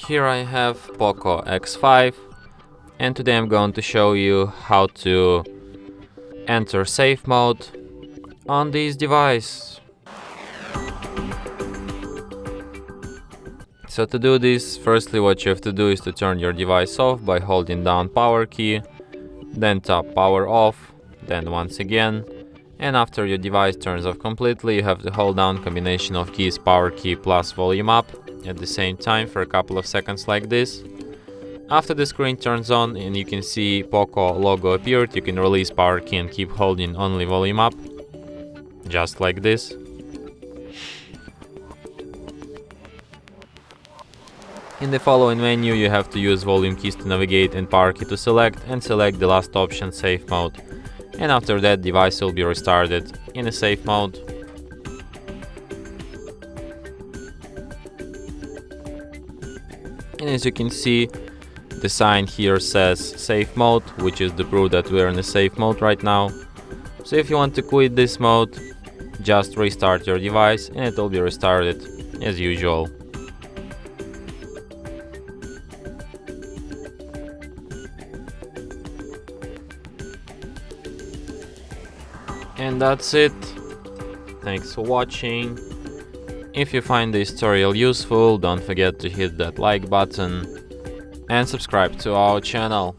Here I have Poco X5, and today I'm going to show you how to enter safe mode on this device. So to do this, firstly what you have to do is to turn your device off by holding down power key, then tap power off, then once again, and after your device turns off completely you have to hold down combination of keys power key plus volume up at the same time for a couple of seconds like this. After the screen turns on and you can see Poco logo appeared, you can release power key and keep holding only volume up, just like this. In the following menu you have to use volume keys to navigate and power key to select, and select the last option, safe mode. And after that device will be restarted in a safe mode. And as you can see, the sign here says safe mode, which is the proof that we're in a safe mode right now. So if you want to quit this mode, just restart your device and it will be restarted as usual. And that's it. Thanks for watching. If you find this tutorial useful, don't forget to hit that like button and subscribe to our channel.